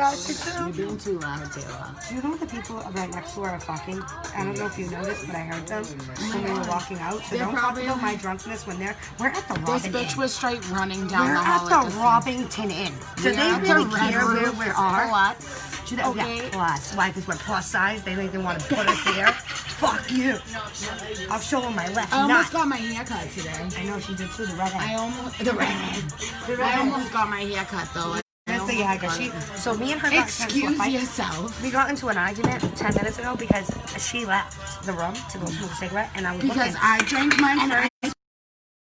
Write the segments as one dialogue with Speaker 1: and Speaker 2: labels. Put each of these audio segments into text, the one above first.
Speaker 1: guys to do.
Speaker 2: You're being too loud, Taylor.
Speaker 1: Do you know the people right next door are fucking? I don't know if you noticed, but I heard them when we were walking out. So don't talk about my drunkenness when we're at the Robin
Speaker 2: This bitch
Speaker 1: Inn.
Speaker 2: was straight running down
Speaker 1: We're
Speaker 2: the hall.
Speaker 1: at the Robbington Inn. Do they really care where we are? Do they, yeah, plus. Why? Because we're plus size. They don't even want to put us here. Fuck you. I'll show them my left
Speaker 2: I almost
Speaker 1: nut.
Speaker 2: got my hair cut today.
Speaker 1: I know she did too. The redhead.
Speaker 2: I almost got my hair cut though.
Speaker 1: That's the Yaga. So me and her got into a
Speaker 2: Excuse
Speaker 1: fight.
Speaker 2: yourself.
Speaker 1: We got into an argument 10 minutes ago because she left the room to go smoke a cigarette, and I was
Speaker 2: Because
Speaker 1: looking.
Speaker 2: I drank mine first.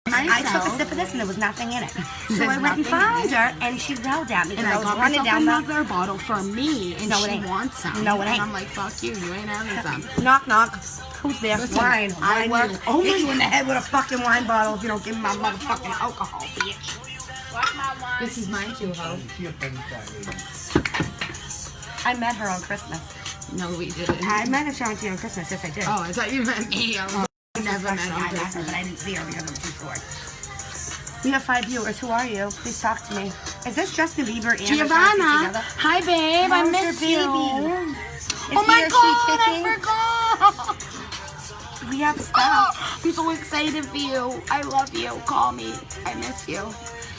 Speaker 1: I took a sip of this and there was nothing in it. So I went and found her and she yelled at me
Speaker 2: And
Speaker 1: because I
Speaker 2: I
Speaker 1: was
Speaker 2: got
Speaker 1: running
Speaker 2: myself
Speaker 1: down
Speaker 2: another bottle for me, and
Speaker 1: No, it
Speaker 2: she
Speaker 1: ain't.
Speaker 2: wants some.
Speaker 1: No, it ain't.
Speaker 2: And I'm like, fuck you, you ain't having some.
Speaker 1: Knock, knock. Who's there?
Speaker 2: Listen,
Speaker 1: Wine.
Speaker 2: I
Speaker 1: Wine.
Speaker 2: will
Speaker 1: Oh, hit you in the head with a fucking wine bottle if you don't give me my motherfucking alcohol, bitch.
Speaker 2: This is mine too, ho.
Speaker 1: I met her on Christmas.
Speaker 2: No, we didn't.
Speaker 1: I met Ashanti on Christmas. Yes, I did.
Speaker 2: Oh, I thought you meant me. I never met
Speaker 1: I
Speaker 2: on
Speaker 1: met her,
Speaker 2: Christmas.
Speaker 1: but I didn't see her because I'm too short. We have 5 viewers. Who are you? Please talk to me. Is this Justin Bieber and Ashanti
Speaker 2: Giovanna,
Speaker 1: together?
Speaker 2: hi babe, I
Speaker 1: How's your
Speaker 2: miss you.
Speaker 1: baby?
Speaker 2: Oh
Speaker 1: Is
Speaker 2: my
Speaker 1: he or she
Speaker 2: god, I
Speaker 1: kicking?
Speaker 2: forgot.
Speaker 1: We have stuff.
Speaker 2: I'm so excited for you. I love you. Call me. I miss you.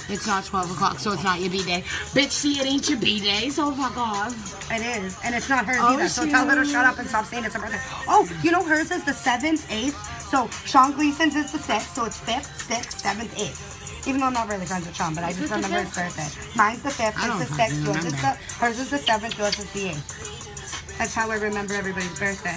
Speaker 2: It's not 12 o'clock, so it's not your B-day. Bitch, see, it ain't your B-day, so fuck off.
Speaker 1: It is, and it's not hers
Speaker 2: Oh,
Speaker 1: either. So tell her to shut up and stop saying it's her birthday. Oh, you know hers is the 7th, 8th. So Sean Gleason's is the 6th, so it's 5th, 6th, 7th, 8th. Even though I'm not really friends with Sean, but I just remember his birthday. Mine's the 5th,
Speaker 2: I don't
Speaker 1: his the
Speaker 2: fucking
Speaker 1: 6th, yours is
Speaker 2: remember.
Speaker 1: hers is the 7th, yours is the 8th. That's how I remember everybody's birthday.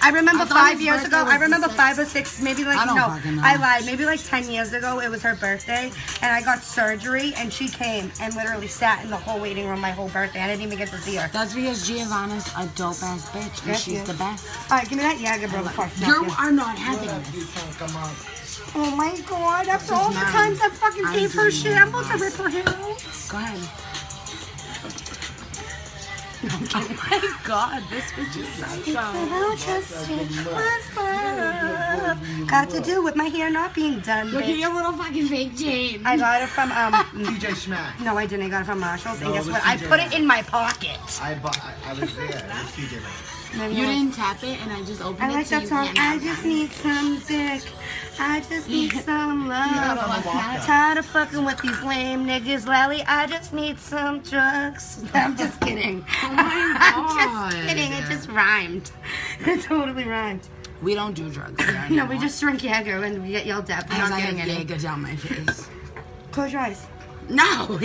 Speaker 1: I remember
Speaker 2: I thought
Speaker 1: 5
Speaker 2: his
Speaker 1: years
Speaker 2: birthday
Speaker 1: ago.
Speaker 2: was
Speaker 1: I remember
Speaker 2: the
Speaker 1: 5 or 6, maybe like
Speaker 2: I don't
Speaker 1: no,
Speaker 2: fucking know.
Speaker 1: I lied. Maybe like 10 years ago, it was her birthday, and I got surgery, and she came and literally sat in the whole waiting room my whole birthday. I didn't even get to see her.
Speaker 2: That's because Giovanna's a dope-ass bitch, and
Speaker 1: Yes,
Speaker 2: she's
Speaker 1: yes.
Speaker 2: the best.
Speaker 1: All right, give me that Yaga, bro. Before I smack
Speaker 2: You
Speaker 1: you.
Speaker 2: are not having this.
Speaker 1: Oh my god, that's all the
Speaker 2: mine.
Speaker 1: times I fucking
Speaker 2: I'm
Speaker 1: gave her
Speaker 2: doing
Speaker 1: shit.
Speaker 2: mine.
Speaker 1: I'm about to rip her hair out.
Speaker 2: Go ahead. Oh my god, this bitch is psycho.
Speaker 1: Got to do with my hair not being done.
Speaker 2: Look at
Speaker 1: Bitch.
Speaker 2: your little fucking fake chain.
Speaker 1: I got it from
Speaker 3: TJ Schmack.
Speaker 1: no, I didn't. I got it from Marshalls, and
Speaker 3: No,
Speaker 1: guess
Speaker 3: it was
Speaker 1: what? I
Speaker 3: TJ
Speaker 1: put it in my pocket.
Speaker 3: I was there. It was TJ.
Speaker 1: Maybe
Speaker 2: You
Speaker 1: it was-
Speaker 2: didn't tap it, and I just opened
Speaker 1: I
Speaker 2: it
Speaker 1: like
Speaker 2: so
Speaker 1: that
Speaker 2: you
Speaker 1: song.
Speaker 2: can't
Speaker 1: I
Speaker 2: have
Speaker 1: just
Speaker 2: that.
Speaker 1: need some dick. I just need some
Speaker 2: You
Speaker 1: love.
Speaker 2: gotta like that.
Speaker 1: Tired of fucking with these lame niggas, Lally. I just need some drugs. I'm just kidding.
Speaker 2: Oh my
Speaker 1: I'm
Speaker 2: god.
Speaker 1: just kidding. It just rhymed. It totally rhymed.
Speaker 2: We don't do drugs here
Speaker 1: No,
Speaker 2: anymore.
Speaker 1: we just drink Jaeger and we get yelled at for
Speaker 2: Because
Speaker 1: not
Speaker 2: I
Speaker 1: getting
Speaker 2: have
Speaker 1: any.
Speaker 2: Jaeger down my face.
Speaker 1: Close your eyes.
Speaker 2: No,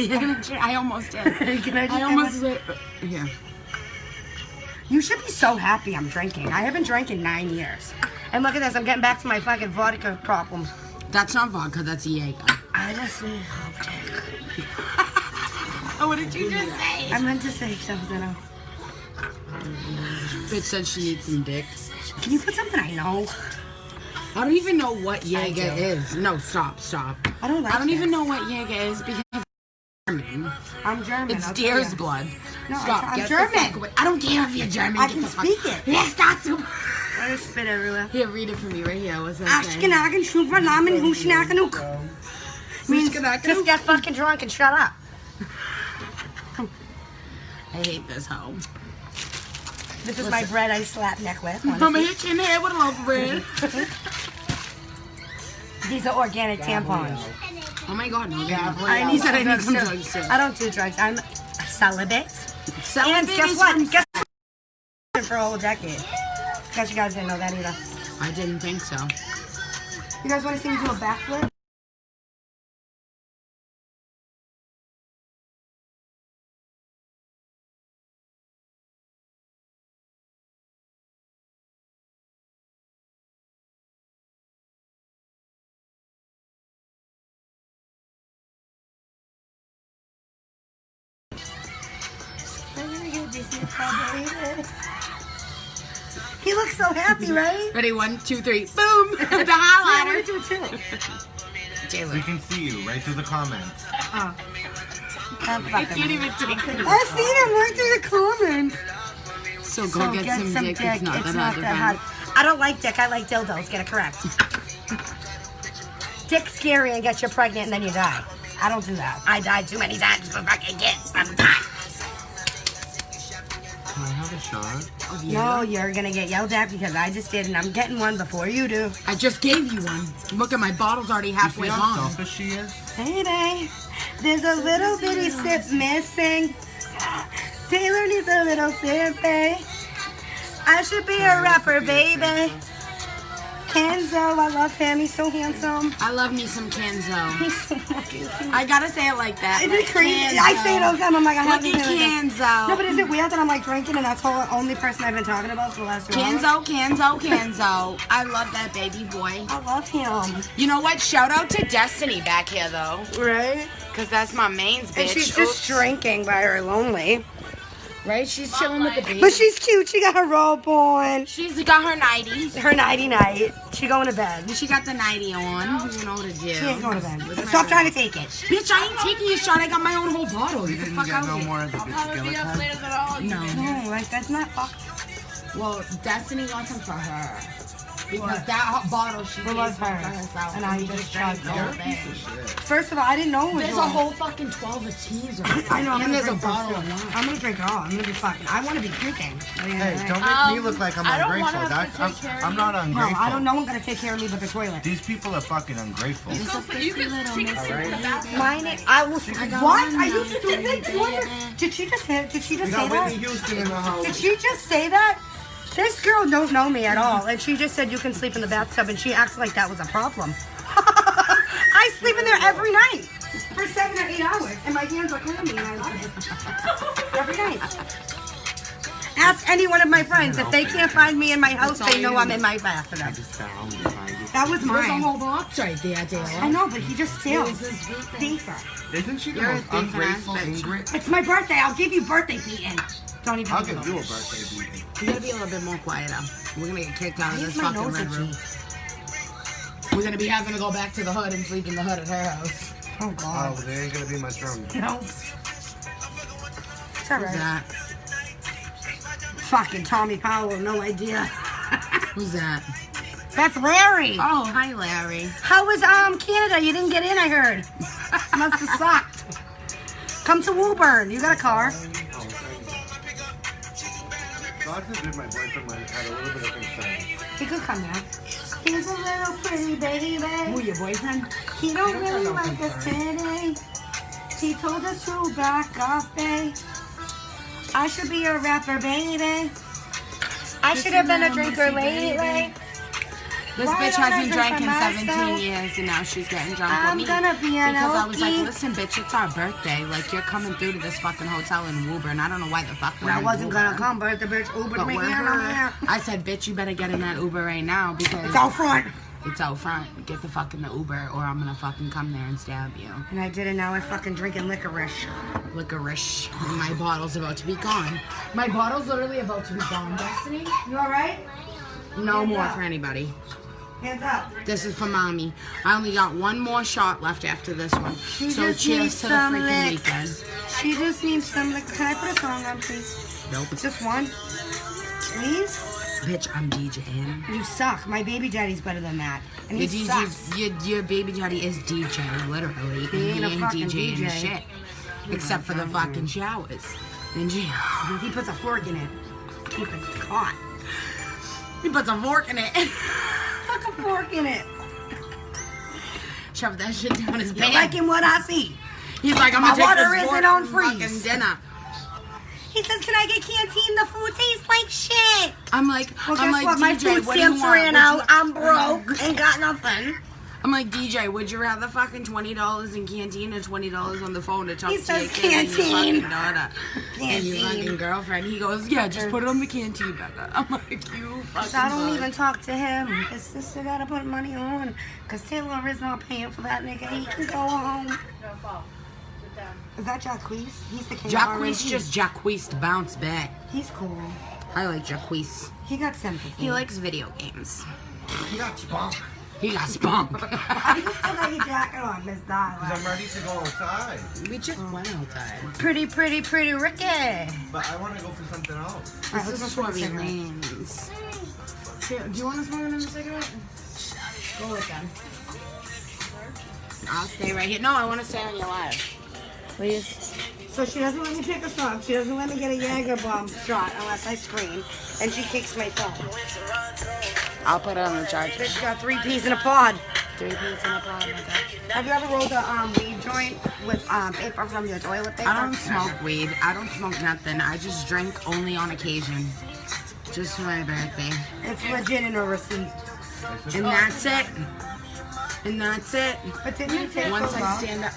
Speaker 2: I almost did.
Speaker 1: Can I just
Speaker 2: I almost did. Here.
Speaker 1: You should be so happy I'm drinking. I haven't drank in 9 years. And look at this. I'm getting back to my fucking vodka problems.
Speaker 2: That's not vodka, that's Jaeger.
Speaker 1: I just need
Speaker 2: Oh, what did you just say?
Speaker 1: I meant to say something else.
Speaker 2: Bitch said she needs some dick.
Speaker 1: Can you put something I know?
Speaker 2: I don't even know what Jaeger
Speaker 1: do.
Speaker 2: is. No, stop.
Speaker 1: I don't like
Speaker 2: I don't
Speaker 1: this.
Speaker 2: even know what Jaeger is because it's German.
Speaker 1: I'm German.
Speaker 2: It's
Speaker 1: I'll tell
Speaker 2: deer's
Speaker 1: ya.
Speaker 2: blood.
Speaker 1: No,
Speaker 2: Stop.
Speaker 1: I'm
Speaker 2: Get the
Speaker 1: German.
Speaker 2: fuck away. I don't care if you're German.
Speaker 1: I
Speaker 2: Get
Speaker 1: can
Speaker 2: the fuck-
Speaker 1: speak it.
Speaker 2: Yes, that's it.
Speaker 1: I just spit everywhere.
Speaker 2: Here, read it for me right here. What's that say?
Speaker 1: Ashkenagan, Shubranamen, Hushnakanuk. Means
Speaker 2: Hushnakanuk?
Speaker 1: just get fucking drunk and shut up.
Speaker 2: I hate this hoe.
Speaker 1: This is my bread I slap neck with.
Speaker 2: I'm
Speaker 1: honestly.
Speaker 2: hit you in the head with a loaf of bread.
Speaker 1: These are organic tampons.
Speaker 2: Oh my god, no.
Speaker 1: I
Speaker 2: He said I need some
Speaker 1: too.
Speaker 2: drugs too.
Speaker 1: I don't do drugs. I'm celibate.
Speaker 2: Celibate
Speaker 1: And guess
Speaker 2: is
Speaker 1: what?
Speaker 2: from-
Speaker 1: Guess what? For a whole decade. Guess you guys didn't know that either.
Speaker 2: I didn't think so.
Speaker 1: You guys want to see me do a backflip? He looks so happy, right?
Speaker 2: Ready? 1, 2, 3. Boom! The
Speaker 1: Yeah, I
Speaker 2: highlighter.
Speaker 1: want to do it too.
Speaker 3: We can see you right through the comments.
Speaker 1: Oh.
Speaker 2: I can't even take it.
Speaker 1: I see him right through the comments.
Speaker 2: So go get some dick. It's not that
Speaker 1: hard. I don't like dick. I like dildos. Get it correct. Dick's scary and gets you pregnant and then you die. I don't do that. I died too many times for fucking kids. I'm done.
Speaker 3: Can I have a shot?
Speaker 1: No, you're gonna get yelled at because I just did, and I'm getting one before you do.
Speaker 2: I just gave you one. Look at my bottle's already
Speaker 3: You
Speaker 2: halfway
Speaker 3: see how
Speaker 2: gone.
Speaker 3: selfish she is?
Speaker 1: Baby, there's a little bitty sip missing. Taylor needs a little sip, babe. I should be a rapper, baby. Kenzo, I love him. He's so handsome.
Speaker 2: I love me some Kenzo.
Speaker 1: He's so fucking cute.
Speaker 2: I gotta say it like that.
Speaker 1: Isn't
Speaker 2: like
Speaker 1: it crazy?
Speaker 2: Kenzo.
Speaker 1: I say it all the time. I'm like, I have
Speaker 2: Look
Speaker 1: to
Speaker 2: at
Speaker 1: say it again.
Speaker 2: Kenzo.
Speaker 1: No, but is it weird that I'm like drinking and that's the only person I've been talking about for the last 2 hours?
Speaker 2: Kenzo. I love that baby boy.
Speaker 1: I love him.
Speaker 2: You know what? Shout out to Destiny back here though.
Speaker 1: Right?
Speaker 2: Cause that's my mains bitch.
Speaker 1: And she's just drinking by her lonely.
Speaker 2: right? She's chilling with the baby.
Speaker 1: But she's cute. She got her robe on.
Speaker 2: She's got her nightie.
Speaker 1: Her nighty night. She going to bed.
Speaker 2: She got the nightie on. You know what to do.
Speaker 1: She ain't going to bed. Stop trying to take it.
Speaker 2: Bitch, I ain't taking your shot. I got my own whole bottle.
Speaker 3: You
Speaker 2: Get the
Speaker 3: didn't
Speaker 2: fuck
Speaker 3: get
Speaker 2: out
Speaker 3: no
Speaker 2: here.
Speaker 3: more of the bitch skeleton?
Speaker 2: No.
Speaker 1: No, like that's not fucked.
Speaker 2: Well, Destiny got some for her. Because that hot bottle she
Speaker 1: It
Speaker 2: paid
Speaker 1: was
Speaker 2: for
Speaker 1: hers.
Speaker 2: herself.
Speaker 1: And I
Speaker 2: we
Speaker 1: just
Speaker 2: drank
Speaker 1: chugged
Speaker 2: the
Speaker 1: it.
Speaker 2: whole thing.
Speaker 1: First of all, I didn't know it was
Speaker 2: There's a
Speaker 1: yours.
Speaker 2: whole fucking 12 of teas right
Speaker 1: I know. I'm
Speaker 2: And
Speaker 1: gonna
Speaker 2: there's a
Speaker 1: drink those
Speaker 2: bottle of
Speaker 1: too.
Speaker 2: wine.
Speaker 1: I'm gonna drink it all. I'm gonna be fucking. I want to be drinking.
Speaker 3: Hey, don't make me look like I'm
Speaker 4: I don't
Speaker 3: ungrateful.
Speaker 4: wanna have to
Speaker 3: That's,
Speaker 4: take care of
Speaker 3: I'm not
Speaker 1: No,
Speaker 3: ungrateful.
Speaker 1: I don't know. I'm gonna take care of me, but the toilet.
Speaker 3: These people are fucking ungrateful.
Speaker 4: You can take a bathroom.
Speaker 1: Mine. I will. What? Are you stupid?
Speaker 2: baby.
Speaker 1: Did she just hit? Did she
Speaker 3: We
Speaker 1: just
Speaker 3: got
Speaker 1: say
Speaker 3: Whitney
Speaker 1: that?
Speaker 3: Houston in the house.
Speaker 1: Did she just say that? This girl don't know me at all, and she just said you can sleep in the bathtub, and she acts like that was a problem. I sleep in there every night for 7 or 8 hours, and my hands are clammy, and I love it. Every night. Ask any one of my friends. If they can't find me in my house, they know I'm in my bathroom. That was
Speaker 2: There's a
Speaker 1: mine.
Speaker 2: whole box right there,
Speaker 1: I
Speaker 2: Dale.
Speaker 1: know, but he just steals. Thief.
Speaker 3: Isn't she the
Speaker 2: You're a
Speaker 3: most
Speaker 2: thief-ass
Speaker 3: ungrateful
Speaker 2: bitch.
Speaker 3: ingrat?
Speaker 1: It's my birthday. I'll give you birthday beating. Don't even.
Speaker 3: I'll
Speaker 1: think
Speaker 3: give
Speaker 1: about
Speaker 3: you a
Speaker 1: it.
Speaker 3: birthday beating.
Speaker 2: We gotta be a little bit more quieter. We're gonna get kicked out of
Speaker 1: Use
Speaker 2: this
Speaker 1: my
Speaker 2: fucking
Speaker 1: nose
Speaker 2: red room.
Speaker 1: itchy.
Speaker 2: We're gonna be having to go back to the hood and sleep in the hood at her house.
Speaker 1: Oh
Speaker 3: Oh,
Speaker 1: God.
Speaker 3: there ain't gonna be much room.
Speaker 1: No. It's
Speaker 2: Who's
Speaker 1: alright.
Speaker 2: that?
Speaker 1: Fucking Tommy Powell, no idea.
Speaker 2: Who's that?
Speaker 1: That's Larry.
Speaker 2: Oh, hi, Larry.
Speaker 1: How was Canada? You didn't get in, I heard. Must have sucked. Come to Woburn. You got a car.
Speaker 3: God forbid my boyfriend might have had a little bit of concern.
Speaker 1: He could come here. He's a little pretty baby.
Speaker 2: Who, your boyfriend?
Speaker 1: He don't really like us today. He told us to back up, babe. I should be a rapper, baby. I should have been a drinker lately.
Speaker 2: This
Speaker 1: Why
Speaker 2: bitch
Speaker 1: don't I
Speaker 2: hasn't
Speaker 1: drink
Speaker 2: drank
Speaker 1: for
Speaker 2: in 17
Speaker 1: myself?
Speaker 2: years and now she's getting drunk
Speaker 1: I'm
Speaker 2: with me.
Speaker 1: gonna be an
Speaker 2: Because I was like,
Speaker 1: LP.
Speaker 2: listen, bitch, it's our birthday. Like, you're coming through to this fucking hotel in Woburn. I don't know why the fuck we're
Speaker 1: I
Speaker 2: in
Speaker 1: wasn't gonna
Speaker 2: Woburn.
Speaker 1: come, but the bitch Ubered
Speaker 2: But
Speaker 1: me
Speaker 2: we're
Speaker 1: here and I'm here.
Speaker 2: I said, bitch, you better get in that Uber right now because
Speaker 1: It's out front.
Speaker 2: it's out front. Get the fuck in the Uber or I'm gonna fucking come there and stab you.
Speaker 1: And I did it now. I'm fucking drinking licorice.
Speaker 2: Licorice. My bottle's about to be gone. My bottle's literally about to be gone, Destiny.
Speaker 1: You alright?
Speaker 2: No
Speaker 1: Hands
Speaker 2: more
Speaker 1: up.
Speaker 2: for anybody.
Speaker 1: Hands up.
Speaker 2: This is for mommy. I only got one more shot left after this one.
Speaker 1: She
Speaker 2: So
Speaker 1: just
Speaker 2: cheers
Speaker 1: needs
Speaker 2: to the
Speaker 1: some
Speaker 2: freaking
Speaker 1: lick.
Speaker 2: weekend.
Speaker 1: She just needs some liquor. Can I put a song on, please?
Speaker 2: Nope.
Speaker 1: Just one? Please?
Speaker 2: Bitch, I'm DJing.
Speaker 1: You suck. My baby daddy's better than that. And
Speaker 2: Your,
Speaker 1: he
Speaker 2: DJ,
Speaker 1: sucks.
Speaker 2: your baby daddy is DJ, literally.
Speaker 1: He ain't a fucking
Speaker 2: DJing
Speaker 1: DJ.
Speaker 2: shit. Except for the fucking showers. And
Speaker 1: He puts a fork in it. Keep it caught.
Speaker 2: he puts a fork in it.
Speaker 1: Fuck a fork in it.
Speaker 2: Shove that shit down his
Speaker 1: You
Speaker 2: pants.
Speaker 1: liking what I see?
Speaker 2: He's like, I'm
Speaker 1: My
Speaker 2: gonna take
Speaker 1: water
Speaker 2: this
Speaker 1: isn't
Speaker 2: fork
Speaker 1: on
Speaker 2: for
Speaker 1: freeze.
Speaker 2: fucking dinner.
Speaker 1: He says, can I get canteen? The food tastes like shit.
Speaker 2: I'm like,
Speaker 1: Well,
Speaker 2: I'm
Speaker 1: guess
Speaker 2: like,
Speaker 1: what? My
Speaker 2: DJ,
Speaker 1: food
Speaker 2: what do you
Speaker 1: stamps
Speaker 2: want?
Speaker 1: ran
Speaker 2: Would you-
Speaker 1: out. I'm broke. Ain't got nothing.
Speaker 2: I'm like, DJ, would you rather fucking $20 in canteen or $20 on the phone to talk
Speaker 1: He
Speaker 2: to
Speaker 1: says
Speaker 2: your kid and your
Speaker 1: canteen.
Speaker 2: fucking daughter and your
Speaker 1: Canteen.
Speaker 2: fucking girlfriend? He goes, yeah, just put it on the canteen, Becca. I'm like, you fucking
Speaker 1: Cause I don't
Speaker 2: bug.
Speaker 1: even talk to him. His sister gotta put money on. Cause Taylor is not paying for that nigga. He can go home. Is that Jacquees? He's the king of
Speaker 2: Jacquees
Speaker 1: R&B.
Speaker 2: just Jacquees to bounce back.
Speaker 1: He's cool.
Speaker 2: I like Jacquees.
Speaker 1: He got sympathy.
Speaker 2: He likes video games.
Speaker 3: You got spunk.
Speaker 2: He got spunk.
Speaker 1: Why do you still got your jacket on, Miss Darla?
Speaker 3: Because I'm ready to go outside.
Speaker 2: We just went outside.
Speaker 1: Pretty Ricky.
Speaker 3: But I want to go for something else.
Speaker 1: Alright,
Speaker 2: This
Speaker 1: let's
Speaker 2: is
Speaker 1: go
Speaker 2: where
Speaker 1: for
Speaker 2: we
Speaker 1: a cigarette.
Speaker 2: lands. Here, do you want to smoke another cigarette? Go with them. I'll stay right here. No, I want to stay on your live. Please.
Speaker 1: So she doesn't let me pick a song. She doesn't let me get a Jaeger bomb shot unless I scream. And she kicks my phone.
Speaker 2: I'll put it on the charger.
Speaker 1: Bitch got 3 peas in a pod.
Speaker 2: 3 pieces in a pod.
Speaker 1: Have you ever rolled a weed joint with paper from your toilet paper?
Speaker 2: I don't smoke weed. I don't smoke nothing. I just drink only on occasion. Just for my birthday.
Speaker 1: It's legit in a receipt.
Speaker 2: And that's it. And that's it.
Speaker 1: But didn't you take
Speaker 2: Once
Speaker 1: those
Speaker 2: I
Speaker 1: off?
Speaker 2: stand up,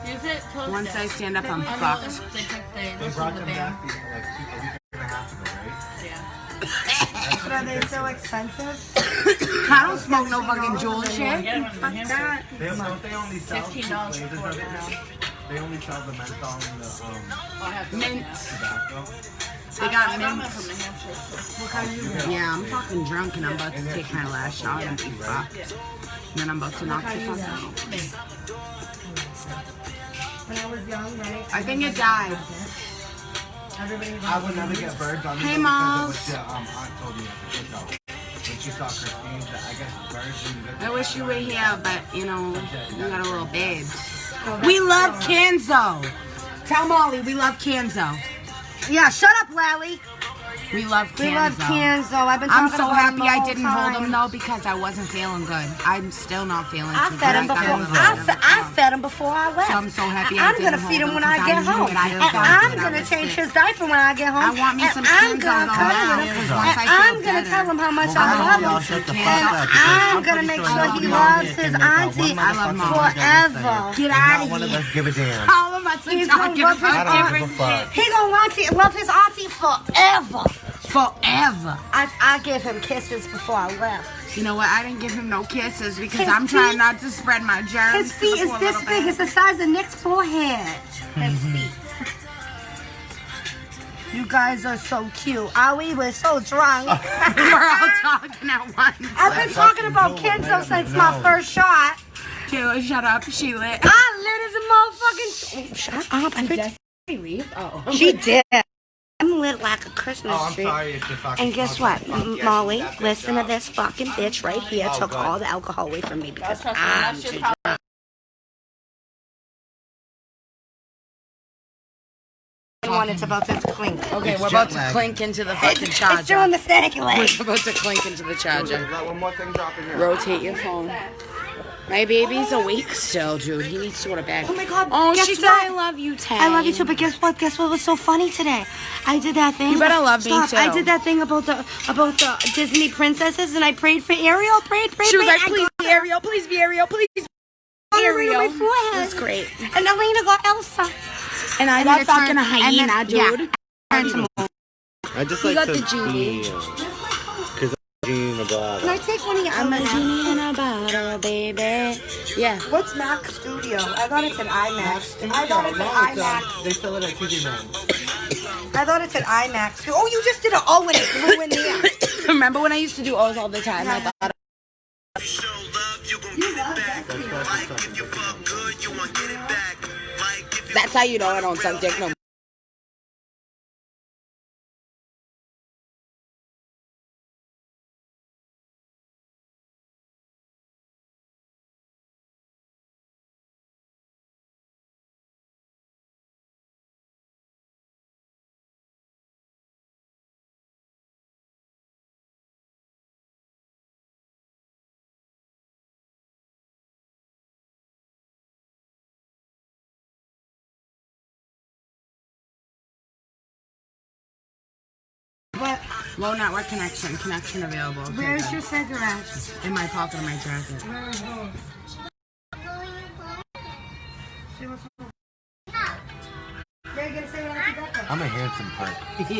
Speaker 4: Use it. Close
Speaker 2: once
Speaker 4: it.
Speaker 2: I stand up, I'm
Speaker 4: I know,
Speaker 2: fucked.
Speaker 4: They took
Speaker 3: They
Speaker 4: the
Speaker 3: brought
Speaker 4: the
Speaker 3: them
Speaker 4: band.
Speaker 3: back like a week and a half ago, right?
Speaker 4: Yeah.
Speaker 1: But are they so expensive?
Speaker 2: I don't smoke no fucking jewel shit.
Speaker 1: Fuck that.
Speaker 3: Don't they only sell two
Speaker 4: $15
Speaker 3: flavors
Speaker 4: for
Speaker 3: of
Speaker 4: it
Speaker 3: it
Speaker 4: now.
Speaker 3: now? They only sell the menthol and the
Speaker 4: I have to
Speaker 2: Mint.
Speaker 3: tobacco.
Speaker 2: They got
Speaker 4: I got mine
Speaker 2: mints.
Speaker 4: from New Hampshire. So.
Speaker 1: What kind of you get?
Speaker 2: Yeah, I'm fucking drunk and I'm about to take my last shot and be fucked. And then I'm about to knock the fuck out.
Speaker 1: When I was young, right?
Speaker 2: I think it died.
Speaker 1: Everybody was
Speaker 3: I would never get birds on me
Speaker 2: Hey,
Speaker 3: because
Speaker 2: Miles.
Speaker 3: of what your aunt told me at the cookout. When she saw Christine, that I guess birds and
Speaker 2: I wish you were here, but you know, we got a little babes. We love Kanzo. Tell Molly we love Kanzo.
Speaker 1: Yeah, shut up, Lally.
Speaker 2: We love Kanzo.
Speaker 1: We love Kanzo. I've been
Speaker 2: I'm
Speaker 1: talking
Speaker 2: so
Speaker 1: about
Speaker 2: happy
Speaker 1: him the
Speaker 2: I
Speaker 1: whole
Speaker 2: didn't
Speaker 1: time.
Speaker 2: hold him though because I wasn't feeling good. I'm still not feeling
Speaker 1: I
Speaker 2: too
Speaker 1: fed
Speaker 2: good.
Speaker 1: him
Speaker 2: got a
Speaker 1: before.
Speaker 2: little
Speaker 1: I
Speaker 2: bit.
Speaker 1: fed him before I left.
Speaker 2: So I'm so happy I
Speaker 1: I'm
Speaker 2: didn't
Speaker 1: gonna feed
Speaker 2: hold
Speaker 1: him when
Speaker 2: him
Speaker 1: I
Speaker 2: 'cause
Speaker 1: get
Speaker 2: I knew
Speaker 1: home.
Speaker 2: that I
Speaker 1: And
Speaker 2: felt
Speaker 1: I'm
Speaker 2: that I
Speaker 1: gonna
Speaker 2: was
Speaker 1: change
Speaker 2: sick.
Speaker 1: his diaper when I get home.
Speaker 2: I want me
Speaker 1: And
Speaker 2: some
Speaker 1: I'm
Speaker 2: Kanzo
Speaker 1: gonna
Speaker 2: though
Speaker 1: cuddle
Speaker 2: now,
Speaker 1: with him.
Speaker 2: 'cause
Speaker 1: And
Speaker 2: once I feel
Speaker 1: I'm gonna
Speaker 2: better-
Speaker 1: tell him how much
Speaker 3: Well,
Speaker 1: I love
Speaker 3: y'all
Speaker 1: him.
Speaker 3: shut the
Speaker 1: And
Speaker 3: fuck up, because
Speaker 1: I'm
Speaker 3: I'm
Speaker 1: gonna
Speaker 3: pretty
Speaker 1: make
Speaker 3: sure
Speaker 1: sure
Speaker 3: none
Speaker 1: he
Speaker 3: of y'all
Speaker 1: loves
Speaker 3: here
Speaker 1: his
Speaker 3: can make out
Speaker 1: auntie
Speaker 3: one motherfucking word that we're
Speaker 1: forever.
Speaker 3: saying.
Speaker 2: Get
Speaker 3: And
Speaker 2: out
Speaker 3: not
Speaker 2: of
Speaker 3: one of
Speaker 2: here.
Speaker 3: us give a damn.
Speaker 2: All of us
Speaker 1: He's
Speaker 2: are
Speaker 1: gonna
Speaker 2: talking
Speaker 1: love his
Speaker 2: about
Speaker 3: I don't
Speaker 2: different
Speaker 3: give a fuck.
Speaker 2: shit.
Speaker 1: He gonna love his auntie forever.
Speaker 2: Forever.
Speaker 1: I gave him kisses before I left.
Speaker 2: You know what? I didn't give him no kisses because
Speaker 1: His
Speaker 2: I'm trying
Speaker 1: feet-
Speaker 2: not to spread my germs.
Speaker 1: His
Speaker 2: to
Speaker 1: feet
Speaker 2: the
Speaker 1: is
Speaker 2: poor
Speaker 1: this
Speaker 2: little
Speaker 1: big.
Speaker 2: baby.
Speaker 1: It's the size of Nick's forehead. His feet. You guys are so cute. We were so drunk.
Speaker 2: We're all talking at once.
Speaker 1: I've been talking about Kenzo since my first shot.
Speaker 2: Sheila, shut up. She lit.
Speaker 1: I lit as a motherfucking. Oh, shut up.
Speaker 2: Did she leave? Oh.
Speaker 1: She did. I'm lit like a Christmas
Speaker 3: Oh, I'm
Speaker 1: tree.
Speaker 3: sorry, it's the fucking
Speaker 1: And guess
Speaker 3: small
Speaker 1: what?
Speaker 3: fuck. Yeah,
Speaker 1: Molly,
Speaker 3: that bitch
Speaker 1: listen to
Speaker 3: up.
Speaker 1: this fucking bitch right here.
Speaker 3: Oh,
Speaker 1: Took
Speaker 3: good.
Speaker 1: all the alcohol away from me because
Speaker 4: Trust me,
Speaker 1: I'm
Speaker 4: that shit
Speaker 1: too
Speaker 4: probably-
Speaker 1: drunk. One, it's about to clink.
Speaker 2: Okay,
Speaker 3: It's
Speaker 2: we're about
Speaker 3: jet
Speaker 2: to
Speaker 3: lag.
Speaker 2: clink into the fucking
Speaker 1: It's
Speaker 2: charger.
Speaker 1: doing the snake leg.
Speaker 2: We're about to clink into the charger.
Speaker 3: Let one more thing drop in there.
Speaker 2: Rotate your phone. My baby's awake still, dude. He needs to go to bed.
Speaker 1: Oh my God,
Speaker 2: Oh,
Speaker 1: guess
Speaker 2: she said
Speaker 1: what?
Speaker 2: I love you, Tay.
Speaker 1: I love you too, but guess what? Guess what was so funny today? I did that thing.
Speaker 2: You better love me,
Speaker 1: Stop.
Speaker 2: too.
Speaker 1: I did that thing about the Disney princesses, and I prayed for Ariel. Prayed.
Speaker 2: She was like,
Speaker 1: I
Speaker 2: please be Ariel, please be Ariel, please be
Speaker 1: got her
Speaker 2: Ariel.
Speaker 1: on my forehead.
Speaker 2: It was great.
Speaker 1: And Elena got Elsa.
Speaker 2: And I
Speaker 1: And
Speaker 2: got
Speaker 1: I
Speaker 2: fucking a
Speaker 1: turned- and then-
Speaker 2: hyena,
Speaker 1: yeah.
Speaker 2: dude.
Speaker 1: Turned to more.
Speaker 3: I just
Speaker 2: You
Speaker 3: like
Speaker 2: got
Speaker 3: to
Speaker 2: the genie.
Speaker 3: be, because I'm a genie in a
Speaker 1: Can
Speaker 3: bottle.
Speaker 1: I take one of your
Speaker 2: I'm a
Speaker 1: M&Ms?
Speaker 2: genie in a bottle, baby. Yeah.
Speaker 1: What's Mac Studio? I thought it's an IMAX. I thought it's an IMAX.
Speaker 3: They sell it at TJ Maxx.
Speaker 1: I thought it's an IMAX. Oh, you just did an O and it flew in there.
Speaker 2: Remember when I used to do O's all the time? I thought that's how you know I don't suck dick no more.
Speaker 1: But
Speaker 2: Low network connection. Connection available. Okay,
Speaker 1: where's
Speaker 2: good.
Speaker 1: your cigarettes?
Speaker 2: In my pocket of my jacket.
Speaker 1: Reagan, say what to Becca.
Speaker 3: I'm a handsome perk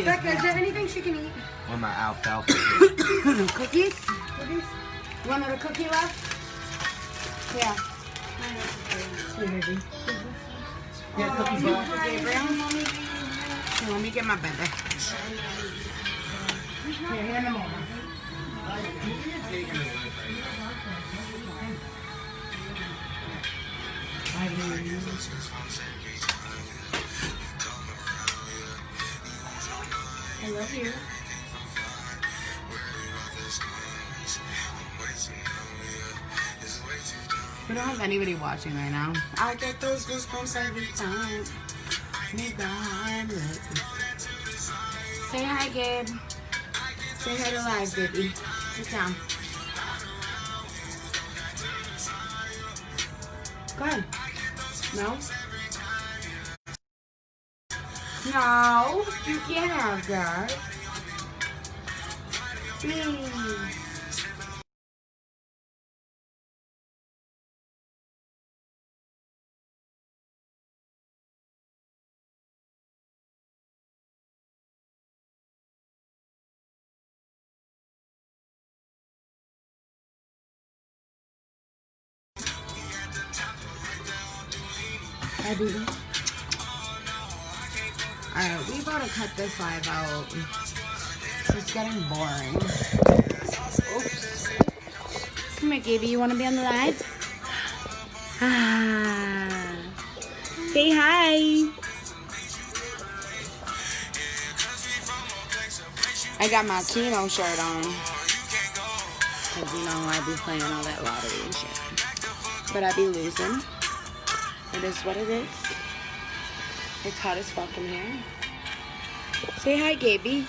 Speaker 1: Becca, is there anything she can eat?
Speaker 3: with my alfalfa.
Speaker 1: Cookies? Cookies? You want another cookie left? Yeah.
Speaker 3: Yeah, cookies left.
Speaker 2: Gabriel, let me get my baby.
Speaker 1: Here, hand them over. I love you.
Speaker 2: We don't have anybody watching right now. I get those goosebumps every time. Say hi, Gabe. Say hi to live, baby. Sit down. Go ahead. No? No, you can't have that. Hi, baby. Alright, we gotta cut this live out. It's getting boring. Oops. Come here, Gaby. You wanna be on the live? Ah. Say hi. I got my Keno shirt on. Because you know I be playing all that lottery and shit. But I be losing. It is what it is. It's hot as fuck in here. Say hi, Gaby.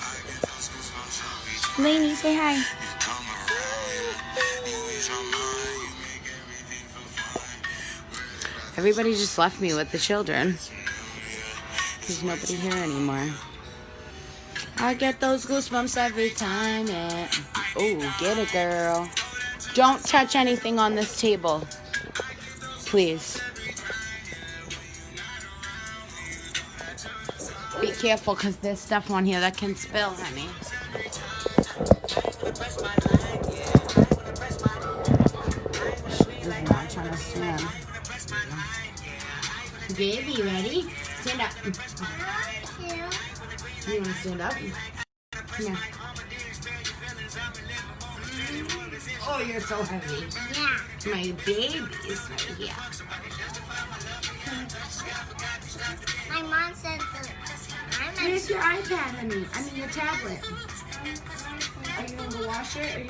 Speaker 2: Lainey, say hi. Everybody just left me with the children. There's nobody here anymore. I get those goosebumps every time, yeah. Oh, get it, girl. Don't touch anything on this table. Please. Be careful, because there's stuff on here that can spill, honey. She's not trying to stand. Baby, you ready? Stand up. You want to stand up? Come here. Oh, you're so heavy. Yeah. My baby's right here.
Speaker 5: My mom said that.
Speaker 2: Where's your iPad, honey? I mean, your tablet. Are you going to wash it?